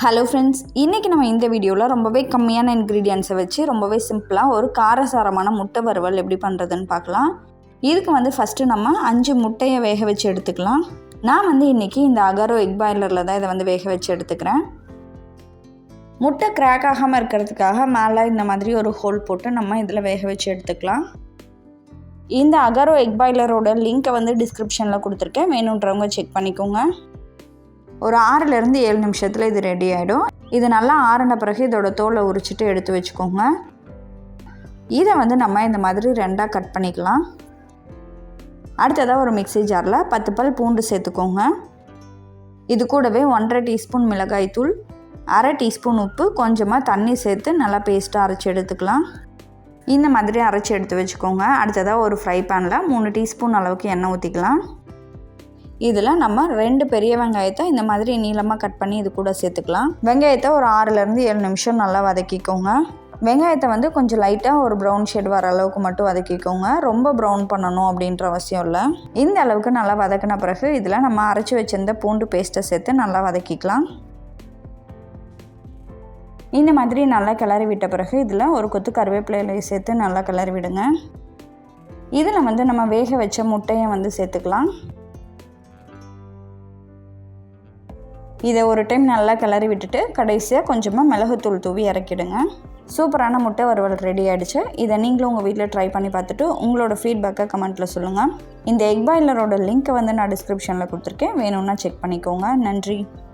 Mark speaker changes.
Speaker 1: Hello friends, இன்றைக்கி நம்ம இந்த வீடியோவில் ரொம்பவே கம்மியான இன்க்ரீடியன்ஸை வச்சு ரொம்பவே சிம்பிளாக ஒரு காரசாரமான முட்டை வறுவல் எப்படி பண்ணுறதுன்னு பார்க்கலாம். இதுக்கு ஃபஸ்ட்டு நம்ம 5 முட்டையை வேக வச்சு எடுத்துக்கலாம். நான் இன்றைக்கி இந்த அகாரோ எக் பாய்லரில் தான் இதை வேக வச்சு எடுத்துக்கிறேன். முட்டை கிராக் ஆகாமல் இருக்கிறதுக்காக மேலே இந்த மாதிரி ஒரு ஹோல் போட்டு நம்ம இதில் வேக வச்சு எடுத்துக்கலாம். இந்த அகாரோ எக் பாய்லரோட லிங்க்கை டிஸ்கிரிப்ஷனில் கொடுத்துருக்கேன், வேணுன்றவங்க செக் பண்ணிக்கோங்க. ஒரு 6லேருந்து 7 நிமிஷத்தில் இது ரெடி ஆகிடும். இது நல்லா ஆறின பிறகு இதோட தோலை உரிச்சிட்டு எடுத்து வச்சுக்கோங்க. இதை நம்ம இந்த மாதிரி 2ஆக கட் பண்ணிக்கலாம். அடுத்ததாக ஒரு மிக்ஸி ஜாரில் 10 பல் பூண்டு சேர்த்துக்கோங்க. இது கூடவே 1½ டீஸ்பூன் மிளகாய்த்தூள், 1/2 டீஸ்பூன் உப்பு, கொஞ்சமாக தண்ணி சேர்த்து நல்லா பேஸ்ட்டாக அரைச்சி எடுத்துக்கலாம். இந்த மாதிரி அரைச்சி எடுத்து வச்சுக்கோங்க. அடுத்ததாக ஒரு ஃப்ரை பேனில் 3 டீஸ்பூன் அளவுக்கு எண்ணெய் ஊற்றிக்கலாம். இதில் நம்ம 2 பெரிய வெங்காயத்தை இந்த மாதிரி நீளமாக கட் பண்ணி இது கூட சேர்த்துக்கலாம். வெங்காயத்தை ஒரு 6லேருந்து 7 நிமிஷம் நல்லா வதக்கிக்கோங்க. வெங்காயத்தை கொஞ்சம் லைட்டாக ஒரு ப்ரௌன் ஷேட் வர அளவுக்கு மட்டும் வதக்கிக்கோங்க. ரொம்ப ப்ரௌன் பண்ணணும் அப்படின்ற அவசியம் இல்லை. இந்த அளவுக்கு நல்லா வதக்கின பிறகு இதில் நம்ம அரைச்சி வச்சிருந்த பூண்டு பேஸ்ட்டை சேர்த்து நல்லா வதக்கிக்கலாம். இந்த மாதிரி நல்லா கிளறி விட்ட பிறகு இதில் ஒரு கொத்து கருவேப்பிலையை சேர்த்து நல்லா கிளறி விடுங்க. இதில் நம்ம வேக வச்ச முட்டையை சேர்த்துக்கலாம். இதை ஒரு டைம் நல்லா கிளறி விட்டுட்டு கடைசியாக கொஞ்சமாக மிளகுத்தூள் தூவி இறக்கிடுங்க. சூப்பரான முட்டை வறுவல் ரெடி ஆகிடுச்சு. இதை நீங்களும் உங்கள் வீட்டில் ட்ரை பண்ணி பார்த்துட்டு உங்களோட ஃபீட்பேக்கை கமெண்ட்டில் சொல்லுங்கள். இந்த எக் பாய்லரோட லிங்க்கை நான் டிஸ்கிரிப்ஷனில் கொடுத்துருக்கேன், வேணும்னா செக் பண்ணிக்கோங்க. நன்றி.